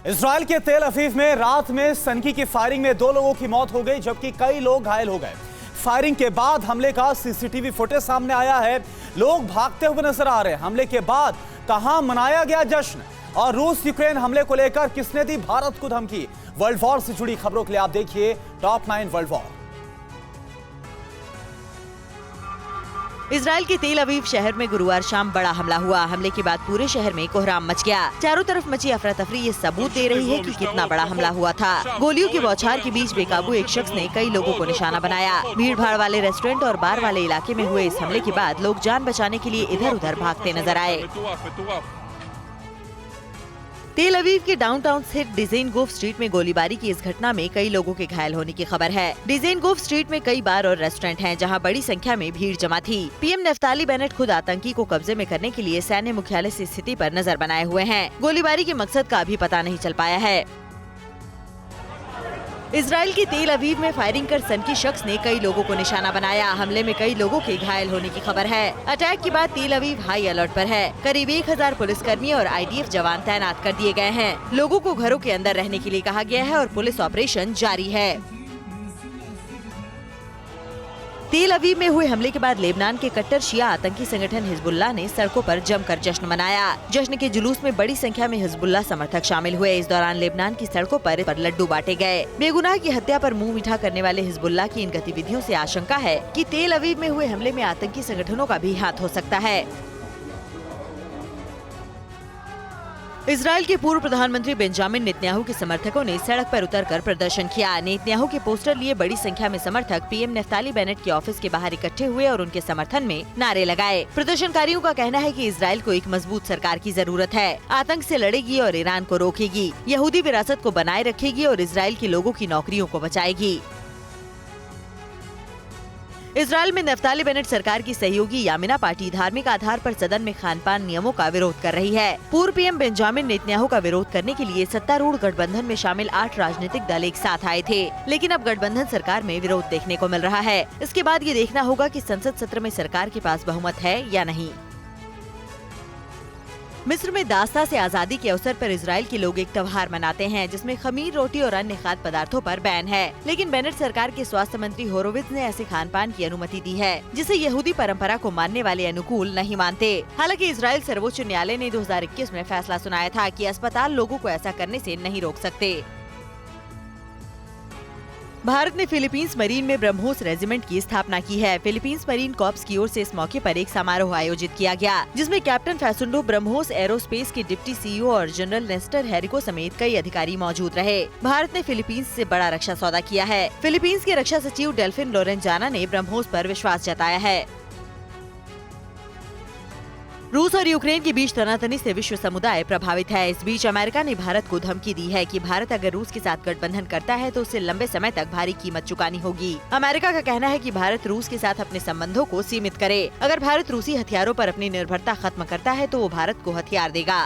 Israel के तेल अवीव में रात में सनकी की फायरिंग में 2 लोगों की मौत हो गई जबकि कई लोग घायल हो गए। फायरिंग के बाद हमले का सीसीटीवी फुटेज सामने आया है। लोग भागते हुए नजर आ रहे हैं। हमले के बाद कहां मनाया गया जश्न और रूस यूक्रेन हमले को लेकर किसने दी भारत को धमकी। वर्ल्ड वॉर से जुड़ी खबरों के लिए आप देखिए टॉप 9 वर्ल्ड वॉर। इजराइल के तेल अवीव शहर में गुरुवार शाम बड़ा हमला हुआ। हमले के बाद पूरे शहर में कोहराम मच गया। चारों तरफ मची अफरा तफरी ये सबूत दे रही है कि कितना बड़ा हमला हुआ था। गोलियों की बौछार के बीच बेकाबू एक शख्स ने कई लोगों को निशाना बनाया। भीड़ भाड़ वाले रेस्टोरेंट और बार वाले इलाके में हुए इस हमले के बाद लोग जान बचाने के लिए इधर उधर भागते नजर आए। तेल अवीव के डाउनटाउन स्थित डिज़ाइनगोफ स्ट्रीट में गोलीबारी की इस घटना में कई लोगों के घायल होने की खबर है। डिज़ाइनगोफ स्ट्रीट में कई बार और रेस्टोरेंट हैं, जहां बड़ी संख्या में भीड़ जमा थी। पीएम नफ्ताली बेनेट खुद आतंकी को कब्जे में करने के लिए सैन्य मुख्यालय से स्थिति पर नजर बनाए हुए हैं। गोलीबारी के मकसद का अभी पता नहीं चल पाया है। इजराइल के तेल अवीव में फायरिंग कर सनकी शख्स ने कई लोगों को निशाना बनाया। हमले में कई लोगों के घायल होने की खबर है। अटैक के बाद तेल अवीव हाई अलर्ट पर है। करीब 1000 पुलिसकर्मी और आईडीएफ जवान तैनात कर दिए गए हैं। लोगों को घरों के अंदर रहने के लिए कहा गया है और पुलिस ऑपरेशन जारी है। तेल अवीव में हुए हमले के बाद लेबनान के कट्टर शिया आतंकी संगठन हिजबुल्लाह ने सड़कों पर जमकर जश्न मनाया। जश्न के जुलूस में बड़ी संख्या में हिजबुल्लाह समर्थक शामिल हुए। इस दौरान लेबनान की सड़कों पर लड्डू बांटे गए। बेगुनाह की हत्या पर मुंह मीठा करने वाले हिजबुल्लाह की इन गतिविधियों से आशंका है कि तेल अवीव में हुए हमले में आतंकी संगठनों का भी हाथ हो सकता है। इजराइल के पूर्व प्रधानमंत्री बेंजामिन नेतन्याहू के समर्थकों ने सड़क पर उतरकर प्रदर्शन किया। नेतन्याहू के पोस्टर लिए बड़ी संख्या में समर्थक पीएम नफ्ताली बेनेट के ऑफिस के बाहर इकट्ठे हुए और उनके समर्थन में नारे लगाए। प्रदर्शनकारियों का कहना है कि इजराइल को एक मजबूत सरकार की जरूरत है। आतंक से लड़ेगी और ईरान को रोकेगी, यहूदी विरासत को बनाए रखेगी और इजराइल के लोगों की नौकरियों को बचाएगी। इजराइल में नफ्ताली बेनेट सरकार की सहयोगी यामिना पार्टी धार्मिक आधार पर सदन में खान-पान नियमों का विरोध कर रही है। पूर्व पीएम बेंजामिन नेतन्याहू का विरोध करने के लिए सत्तारूढ़ गठबंधन में शामिल 8 राजनीतिक दल एक साथ आए थे, लेकिन अब गठबंधन सरकार में विरोध देखने को मिल रहा है। इसके बाद ये देखना होगा कि संसद सत्र में सरकार के पास बहुमत है या नहीं। मिस्र में दास्ता से आजादी के अवसर पर इजराइल के लोग एक त्योहार मनाते हैं, जिसमें खमीर रोटी और अन्य खाद्य पदार्थों पर बैन है। लेकिन बेनेट सरकार के स्वास्थ्य मंत्री होरोवित्ज ने ऐसे खान-पान की अनुमति दी है, जिसे यहूदी परंपरा को मानने वाले अनुकूल नहीं मानते। हालांकि इजराइल सर्वोच्च न्यायालय ने 2021 में फैसला सुनाया था कि अस्पताल लोगों को ऐसा करने से नहीं रोक सकते। भारत ने फिलीपींस मरीन में ब्रह्मोस रेजिमेंट की स्थापना की है। फिलीपींस मरीन कॉर्प्स की ओर से इस मौके पर एक समारोह आयोजित किया गया, जिसमें कैप्टन फैसुंडो, ब्रह्मोस एरोस्पेस के डिप्टी सीईओ और जनरल नेस्टर हेरिको समेत कई अधिकारी मौजूद रहे। भारत ने फिलीपींस से बड़ा रक्षा सौदा किया है। फिलीपींस के रक्षा सचिव डेल्फिन लोरेंजाना ने ब्रह्मोस पर विश्वास जताया है। रूस और यूक्रेन के बीच तनातनी से विश्व समुदाय प्रभावित है। इस बीच अमेरिका ने भारत को धमकी दी है कि भारत अगर रूस के साथ गठबंधन करता है तो उसे लंबे समय तक भारी कीमत चुकानी होगी। अमेरिका का कहना है कि भारत रूस के साथ अपने संबंधों को सीमित करे। अगर भारत रूसी हथियारों पर अपनी निर्भरता खत्म करता है तो वो भारत को हथियार देगा।